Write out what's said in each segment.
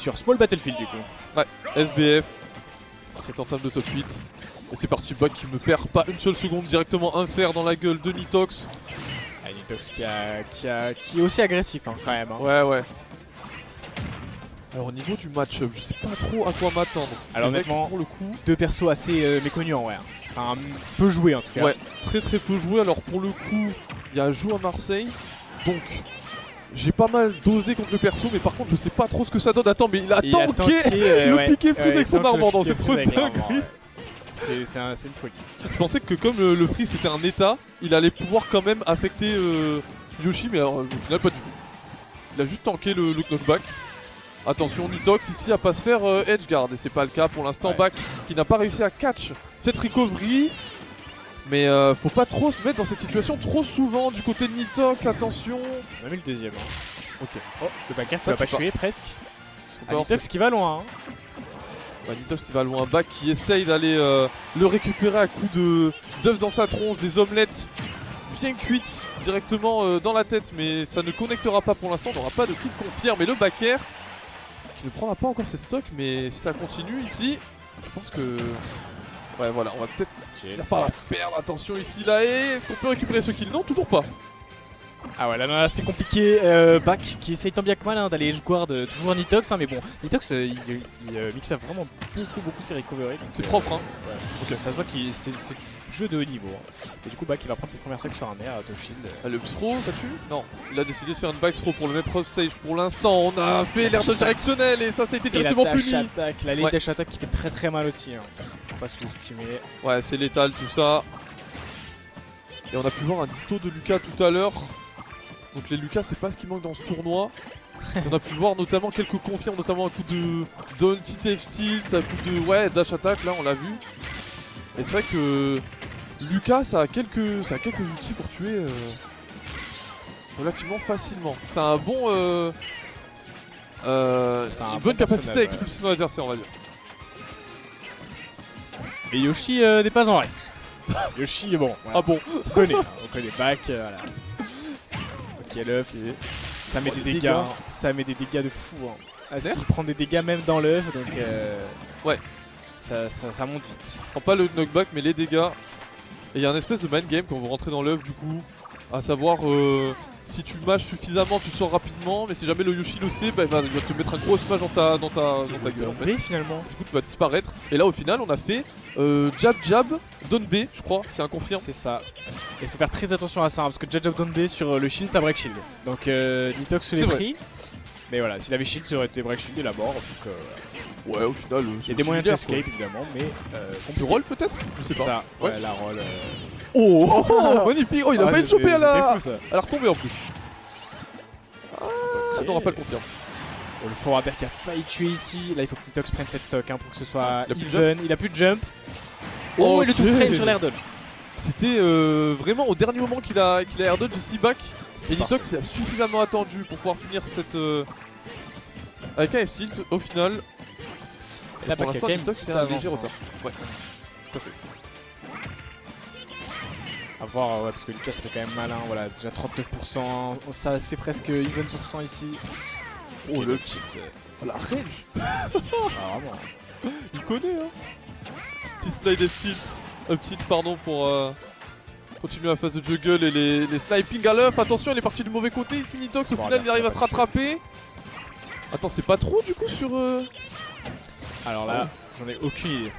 sur Small Battlefield du coup. Ouais, SBF, cette entame de top 8. Et c'est parti, Bac qui me perd pas une seule seconde, directement un fer dans la gueule de Nitox. Ah, Nitox qui est aussi agressif hein, quand même. Hein. Ouais. Alors au niveau du match-up, je sais pas trop à quoi m'attendre. Alors honnêtement, pour le coup, deux persos assez méconnus en vrai. Enfin, peu joués en tout cas. Ouais, très peu joué. Alors pour le coup, il y a Jou à Marseille. Donc, j'ai pas mal dosé contre le perso, mais par contre, je sais pas trop ce que ça donne. Attends, mais il a tanké le piqué freeze avec son arbre, c'est trop dingue. C'est une folie. Je pensais que comme le freeze c'était un état, il allait pouvoir quand même affecter Yoshi, mais alors, au final, pas du tout. Il a juste tanké le knockback. Attention, Nitox ici à pas se faire edgeguard, et c'est pas le cas pour l'instant. Bac qui n'a pas réussi à catch cette recovery. Mais faut pas trop se mettre dans cette situation trop souvent du côté de Nitox, attention. On a mis le deuxième. Hein. Ok. Oh, le backer qui va pas tuer presque. Nitox qui va loin. Hein. Nitox qui va loin, Bac qui essaye d'aller le récupérer à coups d'œufs dans sa tronche, des omelettes bien cuites directement dans la tête, mais ça ne connectera pas pour l'instant, on n'aura pas de kill confirme. Et le backer qui ne prendra pas encore ses stocks, mais si ça continue ici, je pense que... Ouais voilà, on va peut-être pas la perdre, attention ici là, et est-ce qu'on peut récupérer ce kill? Non, toujours pas. Ah ouais, là c'était compliqué. Bac qui essaye tant bien que mal d'aller edgeguard toujours Nitox, hein, mais bon, Nitox il mixe vraiment beaucoup ses recoveries. C'est propre hein. Ouais. Ok, ça se voit que c'est du jeu de haut niveau. Hein. Et du coup, Bac il va prendre ses premières stocks sur un air, top shield. Ah, le throw, ça tue? Non, il a décidé de faire une back throw pour le même pro stage pour l'instant. On a fait l'air de directionnel et ça a été directement puni. La late dash attack qui fait très mal aussi. Hein. Faut pas sous-estimer. Ouais, c'est létal tout ça. Et on a pu voir un ditto de Lucas tout à l'heure. Donc les Lucas, c'est pas ce qui manque dans ce tournoi. On a pu voir notamment quelques confirmes, notamment un coup de down TF tilt, un coup de dash attack, là on l'a vu. Et c'est vrai que Lucas ça a quelques outils pour tuer relativement facilement. C'est un bon une bonne capacité à expulser son adversaire, on va dire. Et Yoshi n'est pas en reste. Yoshi bon. Voilà. Ah bon. On connaît Bac, voilà. Ok, l'œuf, ça met des dégâts, hein. Ça met des dégâts de fou. Hein. Il prend des dégâts même dans l'œuf, donc ouais, ça monte vite. Prend pas le knockback, mais les dégâts. Et il y a un espèce de mind game quand vous rentrez dans l'œuf, du coup, à savoir si tu mashes suffisamment, tu sors rapidement, mais si jamais le Yoshi le sait, bah, il va te mettre un gros smash dans ta gueule. En fait. Finalement. Du coup, tu vas disparaître. Et là, au final, on a fait jab, down B, je crois, c'est un confirme. C'est ça. Et il faut faire très attention à ça, hein, parce que jab, down B sur le shield, ça break shield. Donc Nitox se l'est pris. Mais voilà, s'il avait shield, ça aurait été break shield et la mort. Donc, ouais, au final, il y a des moyens d'escape évidemment, mais. Du roll peut-être? Je sais pas. Ça, ouais, la roll. Oh, magnifique! Oh, il a failli choper à la retombée en plus. Ah, on n'aura pas le confirme. Le forwarder qui a failli tuer ici. Là, il faut que Nitox prenne cette stock hein, pour que ce soit even. Il a plus de jump. Oh, et le tout frame sur l'air dodge. C'était vraiment au dernier moment qu'il a air dodge ici, Bac. Et Nitox a suffisamment attendu pour pouvoir finir cette. Avec un F-tilt au final. Et là, pour l'instant, Nitox c'est un léger retard. Ouais, tout à fait. A voir, ouais, parce que Lucas ça fait quand même malin, voilà, déjà 39%, ça c'est presque even % ici. Oh le petit, la range. Ah vraiment. Il connaît hein. Petit slide F-tilt, up-tilt pardon pour continuer la phase de juggle et les sniping à l'œuf. Attention, il est parti du mauvais côté ici Nitox, au final il arrive à se rattraper. Attends, c'est pas trop du coup sur... Alors là, j'en ai aucune idée.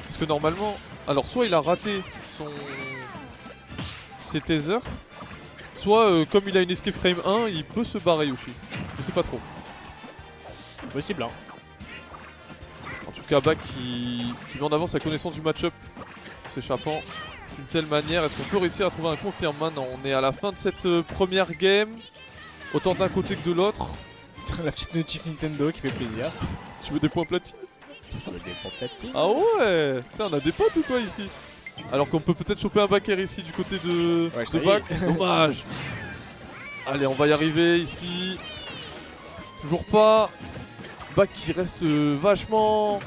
Parce que normalement, alors soit il a raté ses tasers, soit comme il a une escape frame 1, il peut se barrer Yoshi. Je sais pas trop. Possible hein. En tout cas Bac qui met en avant sa connaissance du match-up, s'échappant d'une telle manière. Est-ce qu'on peut réussir à trouver un confirme maintenant? On est à la fin de cette première game, autant d'un côté que de l'autre. La petite notif Nintendo qui fait plaisir. Tu veux des points platine? Je veux des points platine. Ah ouais. Putain, on a des potes ou quoi ici? Alors qu'on peut peut-être choper un backer ici du côté de Bac. Dommage. Allez, on va y arriver ici. Toujours pas. Bac qui reste vachement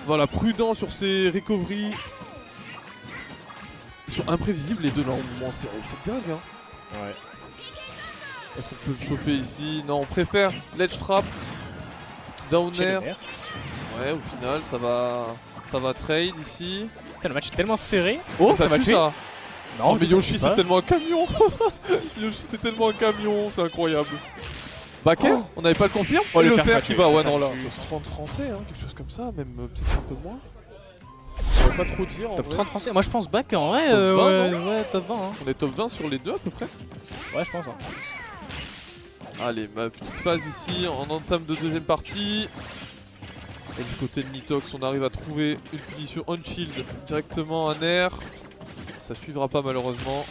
voilà, prudent sur ses recoveries. Ils sont imprévisibles les deux là, c'est dingue hein. Ouais. Est-ce qu'on peut le choper ici? Non, on préfère ledge trap. Down chez le air. vert. Ouais, au final, ça va trade ici. Putain, le match est tellement serré. Oh, ça va tue tuer. ça. Non, mais ça Yoshi, tue c'est pas. tellement un camion. Yoshi, c'est tellement un camion, c'est incroyable. Backer, Oh. on n'avait pas le confirme. Oh, Et le le fer, ça père qui tue, va, ça, ouais, ça non, là. tue. 30 français, hein, quelque chose comme ça, même peut-être un peu moins. On va pas trop dire. En Top vrai. 30 français. Moi, je pense back en vrai. Top 20, ouais, top 20. Hein. On est top 20 sur les deux à peu près. Ouais, je pense. Hein. Allez, ma petite phase ici en entame de deuxième partie. Et du côté de Nitox, on arrive à trouver une punition on-shield directement un air. Ça suivra pas malheureusement.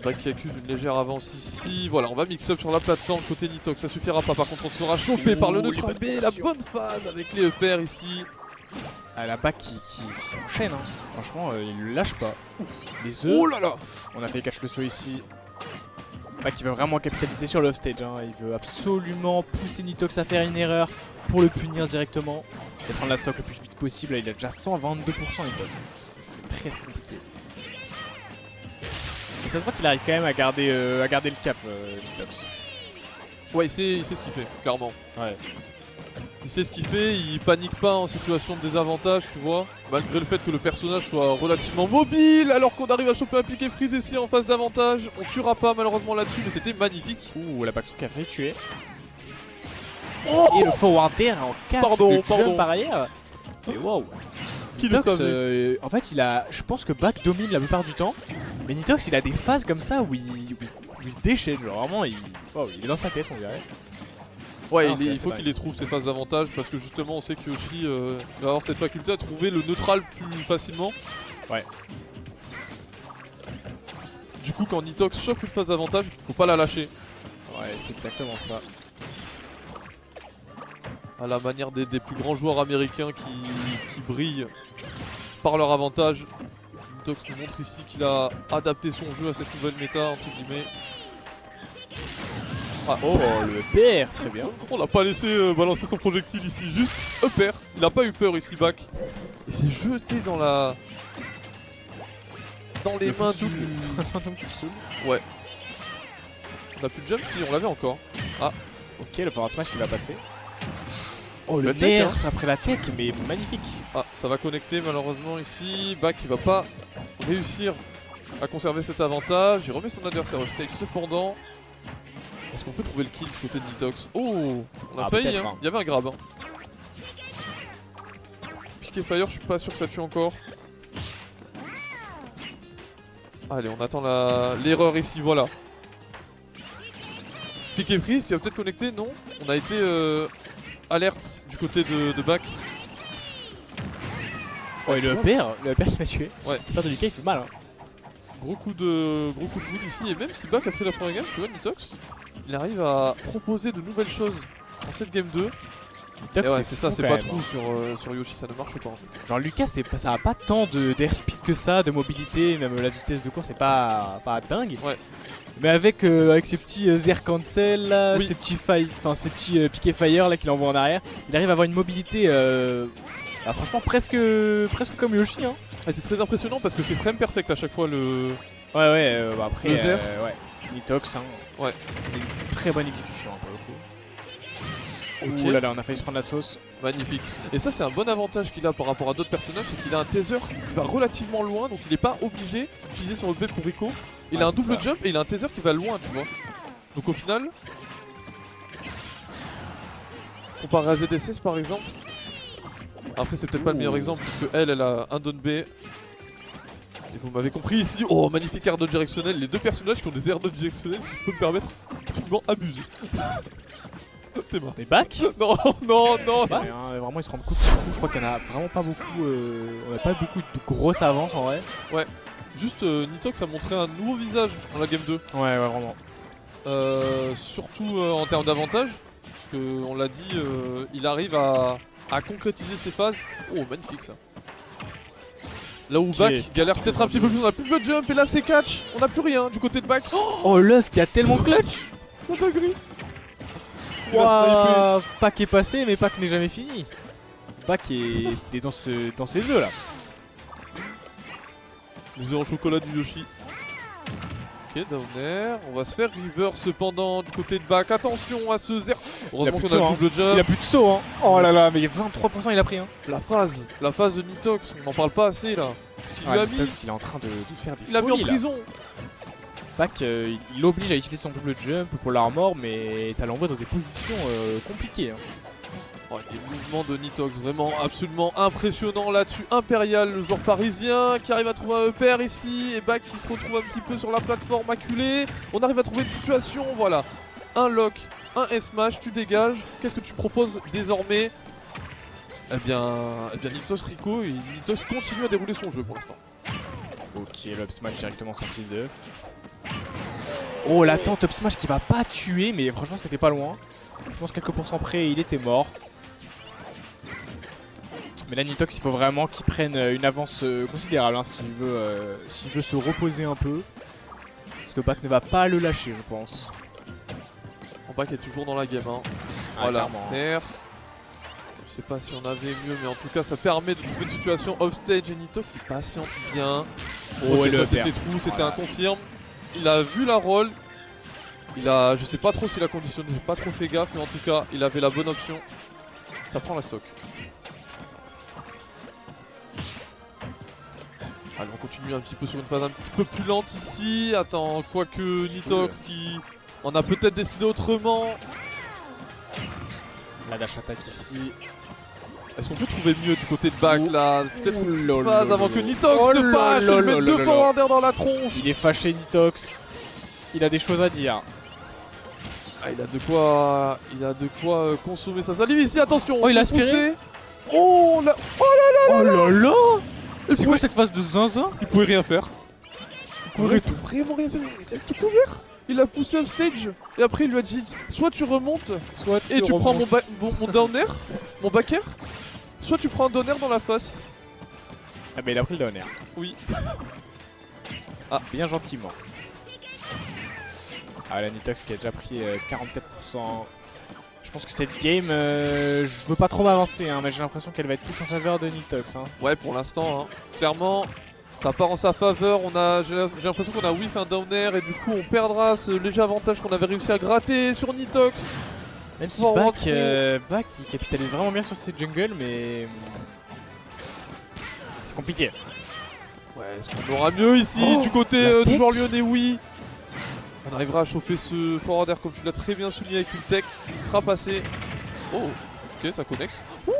Back qui accuse une légère avance ici. Voilà, on va mix-up sur la plateforme côté Nitox. Ça suffira pas. Par contre, on sera chopé par le Ouh, neutral les B. bonnes La combinaisons. bonne phase avec les EPR ici. Ah, la back qui enchaîne. Hein. Franchement, il le lâche pas. Les œufs. Oh là là. On a fait catch le saut ici. Back qui veut vraiment capitaliser sur l'offstage. Hein. Il veut absolument pousser Nitox à faire une erreur pour le punir directement et prendre la stock le plus vite possible. Là, il a déjà 122% Nitox. C'est très compliqué. Et ça se voit qu'il arrive quand même à garder le cap, Nitox. Ouais, il sait ce qu'il fait, clairement. Ouais. Il sait ce qu'il fait, il panique pas en situation de désavantage, tu vois. Malgré le fait que le personnage soit relativement mobile, alors qu'on arrive à choper un piqué freeze ici en phase d'avantage. On tuera pas malheureusement là-dessus, mais c'était magnifique. Ouh, la backstreet qui a failli tuer. Et le forward air en 4 Pardon, de pardon. jump par arrière. Et wow. Qui le Nitox, savait. en fait, je pense que Back domine la plupart du temps. Mais Nitox, il a des phases comme ça où il se déchaîne. Genre vraiment, il est dans sa tête, on dirait. Ouais, non, il c'est assez faut dingue. qu'il les trouve ces phases d'avantage parce que justement on sait que Yoshi va avoir cette faculté à trouver le neutral plus facilement. Ouais. Du coup, quand Nitox chope une phase d'avantage, faut pas la lâcher. Ouais, c'est exactement ça. À la manière des plus grands joueurs américains qui brillent par leur avantage. Nitox nous montre ici qu'il a adapté son jeu à cette nouvelle méta, entre guillemets. Ah, Oh, le PR, très bien. on l'a pas laissé balancer son projectile ici, juste upper. Il a pas eu peur ici, Back. Il s'est jeté dans la... Dans les Le mains footstool. du... Phantom footstool. Ouais. On a plus de jump si, on l'avait encore. Ok, le forward smash qui va passer. Oh, le Belle tech, nerf hein. après la tech, mais magnifique. Ah, ça va connecter malheureusement ici. Back il va pas réussir à conserver cet avantage. Il remet son adversaire au stage cependant. Est-ce qu'on peut trouver le kill du côté de Nitox? Oh, on a Ah, failli, peut-être, hein. hein. Il y avait un grab. Hein. Piqué Fire, je suis pas sûr que ça tue encore. Allez, on attend l'erreur ici, voilà. Piqué Freeze, tu vas peut-être connecter? Non. On a été alerte du côté de Back. Oh, et le PR qui m'a tué. Ouais. Le PR de Lucas, il fait mal. Hein. Gros coup de boule ici, et même si Back a pris la première game, tu vois, Nitox, il arrive à proposer de nouvelles choses en cette game 2. Nitox, Et ouais, c'est ça, fou c'est quand pas même, trop hein. sur Yoshi, ça ne marche pas en fait. Genre Lucas, ça a pas tant d'airspeed que ça, de mobilité, même la vitesse de course, c'est pas dingue. Ouais. Mais avec ses petits air cancel là, Oui. ses petits piqué fire là qu'il envoie en arrière, il arrive à avoir une mobilité franchement presque comme Yoshi hein. Et c'est très impressionnant parce que c'est frame perfect à chaque fois le... Ouais, après Le Zer. ouais, Nitox hein. Ouais. Une très bonne exécution hein, pour le coup. Ok. Ouh là là, on a failli se prendre la sauce. Magnifique. Et ça c'est un bon avantage qu'il a par rapport à d'autres personnages, c'est qu'il a un taser qui va relativement loin, donc il n'est pas obligé d'utiliser son EP pour Rico. Il Ouais, a un c'est double ça. jump et il a un taser qui va loin, tu vois. Donc au final, comparé à ZSS par exemple, après c'est peut-être pas le meilleur Ouh. exemple puisque elle a un down B. Et vous m'avez compris ici, oh magnifique air dodge directionnel, les deux personnages qui ont des airs dodge directionnels, si je peux me permettre, absolument abusé. T'es mort. Mais back Non, non, non. c'est rien, vraiment ils se rendent coup de coup, je crois qu'il y en a vraiment pas beaucoup, on a pas beaucoup de grosses avances en vrai. Juste Nitox a montré un nouveau visage dans la game 2. Ouais vraiment. Surtout en termes d'avantage, parce qu'on l'a dit, il arrive à concrétiser ses phases. Oh magnifique ça. Là où Ok. Back galère peut-être un petit peu plus, on a plus de jump et là c'est catch. On a plus rien du côté de Back. Oh l'œuf qui a tellement clutch. Oh dinguerie. Il va sniper. Waouh, Pac est passé mais Pac n'est jamais fini. Pac est dans ses œufs là. Les œufs en chocolat du Yoshi. Ok, down air. On va se faire river cependant du côté de back. Attention à ce zéro. Heureusement plus de qu'on a saut, le double jump. Il a plus de saut, hein. Oh là là, mais 23% il a pris, hein. La phase de Nitox, on n'en parle pas assez là. Ce qu'il lui a mis, Nitox, il est en train de faire des il l'a mis en folies, là. prison. Back, il l'oblige à utiliser son double jump pour l'armor, mais ça l'envoie dans des positions compliquées, hein. Oh, les mouvements de Nitox vraiment absolument impressionnants là-dessus. Impérial, le joueur parisien qui arrive à trouver un EPR ici. Et Back qui se retrouve un petit peu sur la plateforme acculée. On arrive à trouver une situation, voilà. Un lock, un S-Smash, tu dégages. Qu'est-ce que tu proposes désormais? Eh bien Nitox Rico et Nitox continue à dérouler son jeu pour l'instant. Ok, le up smash directement sorti d'œuf. Oh, l'attente up smash qui va pas tuer, mais franchement c'était pas loin. Je pense quelques pourcents près, il était mort. Mais là Nitox, il faut vraiment qu'il prenne une avance considérable hein, s'il veut se reposer un peu. Parce que Back ne va pas le lâcher, je pense. Back est toujours dans la game. Hein. Ah, voilà, clairement. air. Je sais pas si on avait mieux, mais en tout cas ça permet de trouver une situation off-stage et Nitox il patiente bien. Oh, Ok, et le ça, c'était EPR. trou, c'était Voilà. un confirme. Il a vu la roll. Je sais pas trop s'il a conditionné, j'ai pas trop fait gaffe, mais en tout cas il avait la bonne option. Ça prend la stock. Allez, on continue un petit peu sur une phase un petit peu plus lente ici. Attends, quoique Nitox qui en a peut-être décidé autrement. La dash attack ici. Est-ce qu'on peut trouver mieux du côté de back là? Peut-être une petite Ouh là phase là avant là que là. Nitox Oh se là fâche et là lui là mette là deux là. forwarders dans la tronche. Il est fâché Nitox. Il a des choses à dire. Ah, il a de quoi consommer sa salive ici, attention. Oh, il a on se fait aspiré. pousser. Oh là, Oh là là. il C'est quoi pouvait, cette phase de zinzin? il pouvait rien faire. Il pouvait pouvait vraiment rien faire. Il a tout couvert. Il a poussé off stage et après il lui a dit soit tu remontes Soit et tu prends mon down air, mon back air, soit tu prends un down air dans la face. Ah bah il a pris le down air. Oui. Ah, bien gentiment. Ah la Nitox qui a déjà pris 44%. Je pense que cette game, je veux pas trop m'avancer, hein, mais j'ai l'impression qu'elle va être plus en faveur de Nitox. Hein. Ouais, pour l'instant, hein. Clairement, ça part en sa faveur. J'ai l'impression qu'on a whiff un down air et du coup on perdra ce léger avantage qu'on avait réussi à gratter sur Nitox. Même si Faut Back, rentrer. Back il capitalise vraiment bien sur ses jungles, mais c'est compliqué. Ouais, est-ce qu'on aura mieux ici Oh, du côté la du tech. joueur lyonnais? Oui. On arrivera à choper ce forward air comme tu l'as très bien souligné avec une tech. Il sera passé. Oh, ok, ça connecte. Ouh.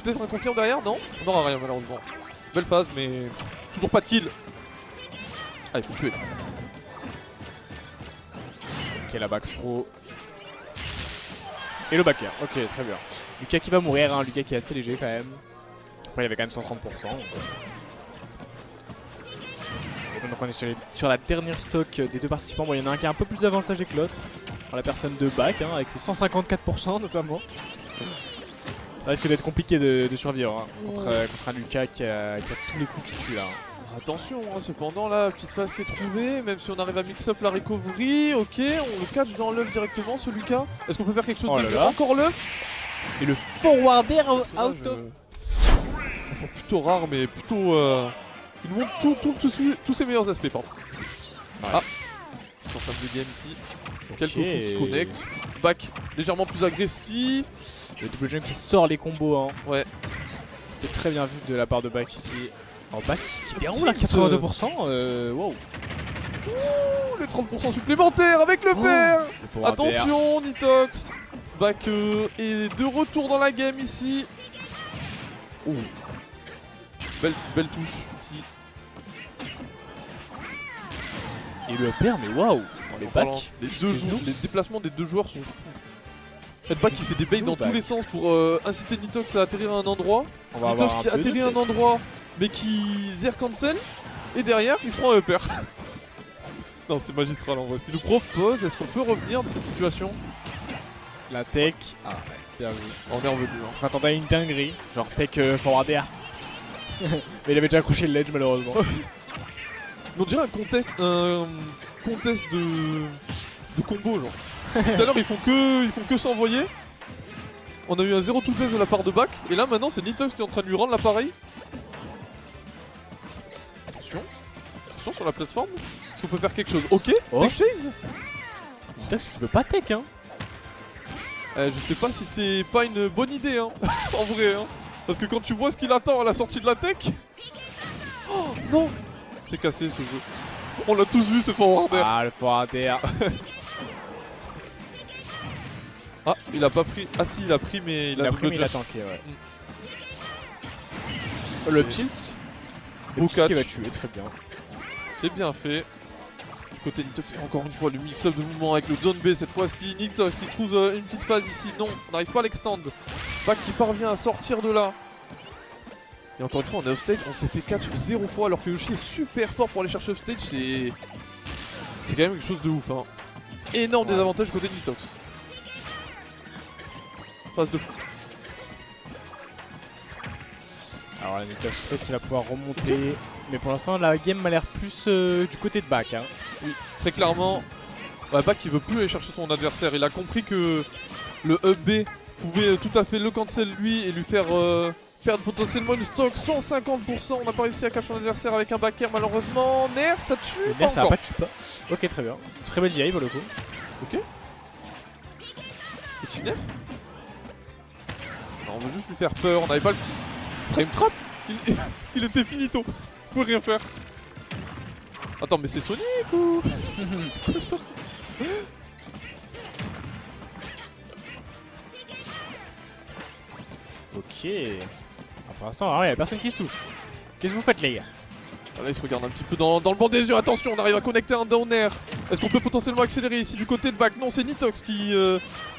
Peut-être un confirme derrière? Non, on n'aura rien malheureusement. Belle phase, mais toujours pas de kill. Ah, il faut tuer. Ok, la back throw. Et le backer, ok, très bien. Lucas qui va mourir, hein. Lucas qui est assez léger quand même. Après, il avait quand même 130%. Et donc on est sur la dernière stock des deux participants. Bon, il y en a un qui est un peu plus avantagé que l'autre. La personne de Back, hein, avec ses 154% notamment. Ça risque d'être compliqué de survivre hein, contre un Lucas qui a tous les coups qui tuent là. Attention, hein, cependant, la petite phase qui est trouvée, même si on arrive à mix up la recovery, ok, on le catch dans l'œuf directement, ce Lucas. Est-ce qu'on peut faire quelque chose Oh de là mieux? là. Encore l'œuf? Et le forward air out Personnage, of. enfin, plutôt rare, mais plutôt. Il nous montre tous ses meilleurs aspects, pardon. Ouais. Ah, c'est en termes de game ici. Quelques coups qui Ok. connectent. Back légèrement plus agressif. Le double jump qui sort les combos. Hein. Ouais. C'était très bien vu de la part de Back ici. En Back qui déroule à Tilt. 82%. Wow. Ouh, les 30% supplémentaires avec le fer. Le forward air. Attention, Nitox. Back est de retour dans la game ici. Ouh. Belle touche ici. Et le pair, mais waouh. Les Parlant, Back. les déplacements des deux joueurs sont fous. Back qui fait des baits dans tous Back. les sens pour inciter Nitox à atterrir à un endroit. On va Nitox avoir qui un peu atterrit de à un tech. endroit mais qui zère cancel. Et derrière il se prend un upper. Non, c'est magistral en vrai. Ce qu'il nous propose, est-ce qu'on peut revenir de cette situation? La tech. Ah ouais, bien vu. On est revenu. Hein. Je m'attendais à une dinguerie. Genre tech forward air. Mais il avait déjà accroché le ledge malheureusement. On dirait un contest de combo genre. Tout à l'heure ils font que s'envoyer. On a eu un 0 to death de la part de Back. Et là maintenant c'est Nitox qui est en train de lui rendre l'appareil. Attention. attention sur la plateforme. Est-ce qu'on peut faire quelque chose? Ok, Oh. tech chase. Nitox qui peut pas tech hein. Je sais pas si c'est pas une bonne idée hein. En vrai hein. Parce que quand tu vois ce qu'il attend à la sortie de la tech. Oh non. C'est cassé ce jeu. On l'a tous vu ce forwarder. Ah le forwarder. Ah il a pas pris. Ah si il a pris mais Il a pris mais il a jump. tanké ouais. Le tilt. Le Beau tilt qui catch. va tuer, très bien. C'est bien fait. Du côté Nitox, encore une fois le mix-up de mouvement avec le zone B cette fois-ci. Nitox qui trouve une petite phase ici. Non, on n'arrive pas à l'extend. Back qui parvient à sortir de là. Et encore une fois on est offstage, on s'est fait catch 0 fois alors que Yoshi est super fort pour aller chercher offstage. C'est quand même quelque chose de ouf hein. Énorme désavantage côté de Nitox. Phase de fou. Alors la Nitox peut-être qu'il va pouvoir remonter. Mais pour l'instant la game m'a l'air plus du côté de back hein. Oui, très clairement. Ouais, Back il veut plus aller chercher son adversaire. Il a compris que le up B pouvait tout à fait le cancel lui et lui faire perdre potentiellement une stock 150%. On n'a pas réussi à catch son adversaire avec un back air malheureusement. Nair ça tue Le pas Nair ça va encore. pas tue pas. Ok très bien. Très belle DI pour le coup. Ok. Petit Nair. Non, on veut juste lui faire peur. On n'avait pas le frame trap. Il était finito. On pouvait rien faire. Attends mais c'est Sonic ou Ok. Ah, pour l'instant, il y a personne qui se touche. Qu'est-ce que vous faites, les gars? Ah, là il se regarde un petit peu dans le banc des yeux, attention on arrive à connecter un down air. Est-ce qu'on peut potentiellement accélérer ici du côté de Back? Non c'est Nitox qui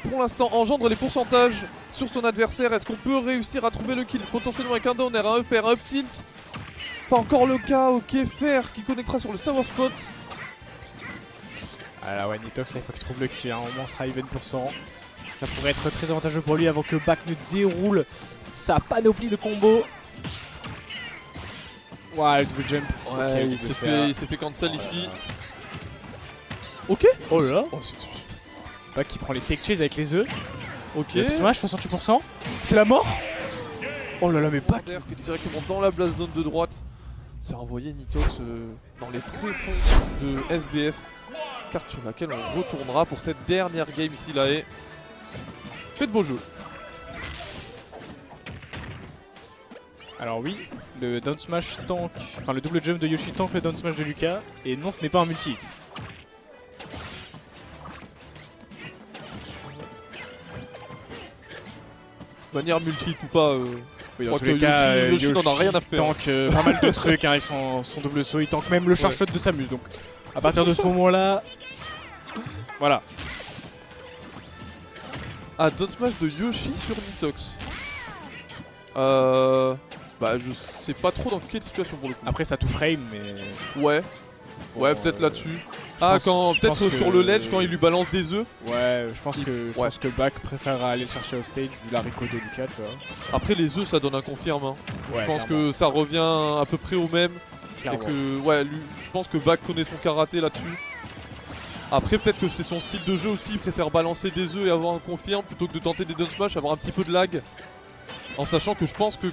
pour l'instant engendre les pourcentages sur son adversaire. Est-ce qu'on peut réussir à trouver le kill potentiellement avec un down air, un up air, un up tilt? Pas encore le cas, ok Fer qui connectera sur le savoir spot. Ah là ouais, Nitox, là, il faut qu'il trouve le kill, hein. Au moins on sera even %. Ça pourrait être très avantageux pour lui avant que Back ne déroule sa panoplie de combos. Ouais, le double jump. Ouais, Ok, il double s'est fer. fait cancel Oh là ici. là. Ok. Oh là là. Oh, Back qui prend les tech chase avec les œufs. ok. Le smash, 68%. C'est la mort. Oh là là, mais Back. Back directement dans la blast zone de droite. C'est envoyé Nitox dans les tréfonds de SBF. Carte sur laquelle on retournera pour cette dernière game ici là et faites vos jeux. Alors oui, le down smash tank, enfin le double jump de Yoshi tank le down smash de Lucas. Et non, ce n'est pas un multi-hit. Manière multi ou pas, Oui, je dans crois tous que les cas, Yoshi n'en a rien à faire. tank pas mal de trucs hein, avec son double saut. Il tank même le charge shot de Samus. Donc à partir de ce moment-là, voilà. Ah, down smash de Yoshi sur Nitox. Bah je sais pas trop dans quelle situation pour le coup. Après ça tout frame, mais Ouais, ouais bon, peut-être là-dessus. je Ah pense- quand je peut-être pense sur que- le ledge quand il lui balance des œufs. ouais, je pense Ouais. que Back préfère aller le chercher au stage vu la reco de Lucas, tu vois. Après les œufs ça donne un confirme hein. Ouais, Je pense que ça revient à peu près au même. Et que ouais lui, je pense que Back connaît son karaté là-dessus. Après peut-être que c'est son style de jeu aussi, il préfère balancer des œufs et avoir un confirme plutôt que de tenter des down smash, avoir un petit peu de lag. En sachant que je pense que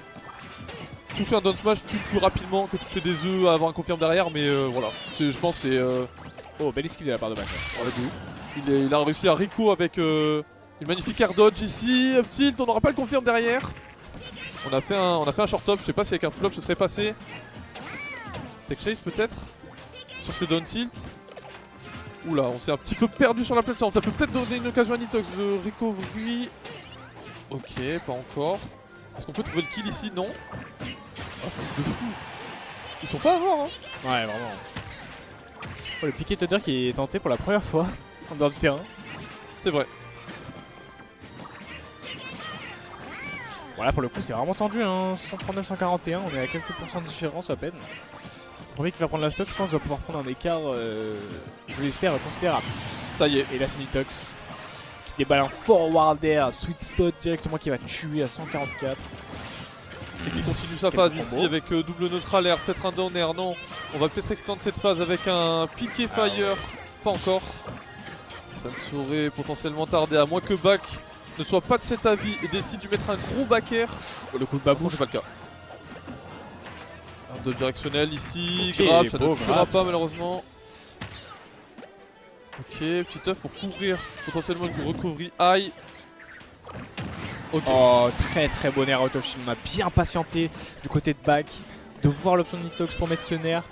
toucher un down smash tue plus rapidement que toucher des œufs, avoir un confirme derrière, mais voilà. Je pense que c'est Oh, belle esquive de la part de Back. là. ouais, de ouf. Il a réussi à Rico avec une magnifique air dodge ici, up tilt, on n'aura pas le confirme derrière. On a fait un short top, je sais pas si avec un full up ce serait passé. Tech chase peut-être sur ces down tilt. Oula, on s'est un petit peu perdu sur la plateforme, ça peut peut-être donner une occasion à Nitox de recovery. Ok, pas encore. Est-ce qu'on peut trouver le kill ici? Non. Ah, phase de fou. Ils sont pas à voir hein. Ouais, vraiment. Oh, le piqué Tudor qui est tenté pour la première fois en dehors du terrain. C'est vrai. Voilà, pour le coup, c'est vraiment tendu, hein. 139-141, on est à quelques pourcents de différence à peine. Le premier qui va prendre la stock, je pense, va pouvoir prendre un écart, je l'espère, considérable. Ça y est. Et là, c'est Nitox qui déballe un forwarder, un sweet spot directement qui va tuer à 144. Et qui continue sa Quel phase combo. ici avec double neutral air, peut-être un down air, non. On va peut-être extendre cette phase avec un piqué fire, pas encore. Ça ne saurait potentiellement tarder, à moins que Back ne soit pas de cet avis et décide de lui mettre un gros back air. Oh, le coup de Bon, babouche. c'est pas le cas. Un dodge directionnel ici, Ok, grab, ça ne beau touchera grab, pas ça. malheureusement. Ok, petit œuf pour couvrir potentiellement une recovery high. Ok. Oh, très très bon air out of shield. On a bien patienté du côté de back, de voir l'option de Nitox pour mettre ce nerf.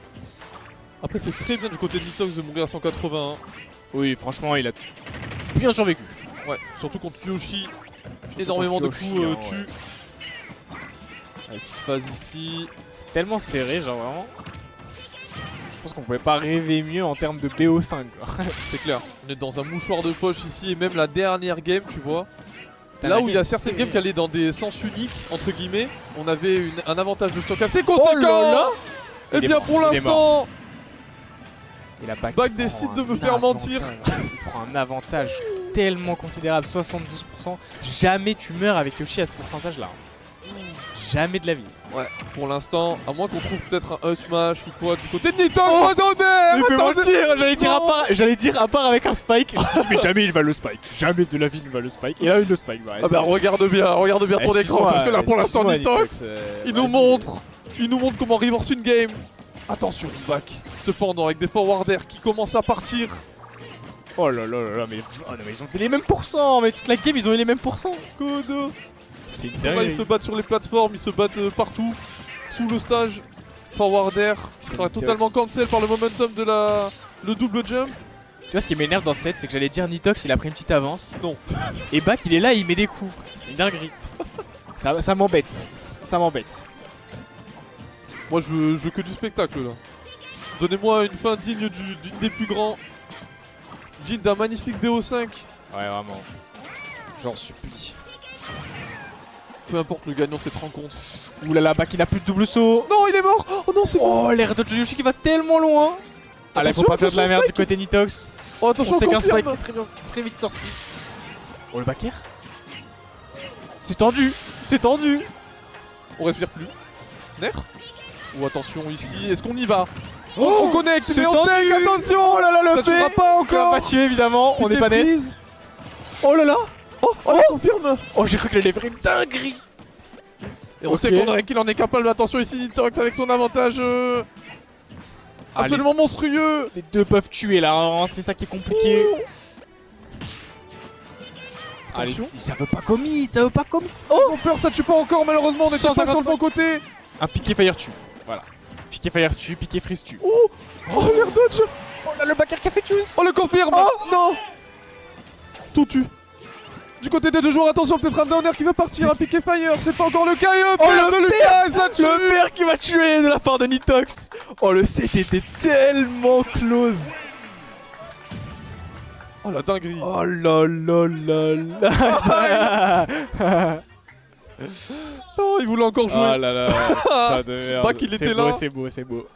Après c'est très bien du côté de Nitox de mourir à 181. Oui, franchement, il a bien survécu. Ouais, surtout contre Kyoshi. Énormément de coups Kyoshi, hein, tuent. Allez, petite phase ici. C'est tellement serré, genre vraiment. Je pense qu'on pouvait pas rêver mieux en termes de BO5. Quoi. C'est clair. On est dans un mouchoir de poche ici et même la dernière game, tu vois. T'as Là la où il y a game certaines serrée. games qui allaient dans des sens uniques, entre guillemets, on avait un avantage de stock assez Oh conséquent. là là. Et Il est bien mort, pour il est l'instant, Et la back, Back il décide prend de me un faire mentir. avantage. Il prend un avantage tellement considérable, 72%. Jamais tu meurs avec Yoshi à ce pourcentage-là. Jamais de la vie. ouais, pour l'instant, à moins qu'on trouve peut-être un smash ou quoi du côté de Nitox. Attendez, Il fait attendez. mentir. Non. J'allais dire à part avec un spike. Je me suis dit, mais jamais il va le spike. Jamais de la vie il va le spike. Et là il le spike. Bah, Ah bah regarde bien ton écran parce que là pour l'instant Nitox, il nous montre comment reverse une game. Attention, back. Cependant avec des forwarders qui commencent à partir. Oh là là là là, mais, oh non, mais ils ont les mêmes pourcents. Mais toute la game ils ont eu les mêmes pourcents. Code. C'est Ils sont là, ils se battent sur les plateformes, ils se battent partout, sous le stage. Forward air qui sera Nitox. totalement cancel par le momentum de le double jump. Tu vois ce qui m'énerve dans ce set, c'est que j'allais dire Nitox il a pris une petite avance. Non. Et Back il est là, il met des coups. C'est une dinguerie. ça m'embête. Ça m'embête. Moi je veux que du spectacle là. Donnez-moi une fin digne d'une des plus grands. Digne d'un magnifique BO5. Ouais, vraiment. J'en supplie. Peu importe le gagnant de cette rencontre. Ouh là là, Back il a plus de double saut. Non, il est mort. Oh non, c'est bon. Oh, l'air de Yoshi qui va tellement loin. Ah là, il faut Attention, pas faire de la attention, merde du Spike. côté Nitox. Oh, attention, On sait qu'un confirme. spike est très vite sorti. Oh, le back air. C'est tendu. C'est tendu. On respire plus. Nerf. Ou attention ici, est-ce qu'on y va? Oh, on connecte, c'est mais on tendu. take, attention. Oh là là, le Ça P. tuera pas On va encore. pas tuer évidemment. On Piqué est pas NES. freeze. Oh là là. Oh, la confirme. Oh, j'ai cru qu'il allait faire une dinguerie. Et on Ok. sait qu'il en est capable. Attention ici, Nitox avec son avantage absolument monstrueux. Les deux peuvent tuer là, hein, c'est ça qui est compliqué. Attention. Allez, ça veut pas commit, ça veut pas commit. Ils ont peur, ça tue pas encore malheureusement. On était pas sur le 155. bon côté. Un piqué fire tue. Voilà. Piqué fire tue, piqué freeze tue. Oh, l'air dodge. Oh là, le backer qui a fait choose. Oh, le confirme. Non. Tout tue. Du côté des deux joueurs, attention, peut-être un downer qui va partir, un piqué fire, c'est pas encore le cas. Oh, de Lucas, ça tue. Le père qui va tuer de la part de Nitox. Oh, le set était tellement close. Oh la dinguerie. Oh là là là là. Non, il voulait encore jouer. Oh là là. Putain de merde. Pas qu'il C'est était beau, là. c'est beau, c'est beau.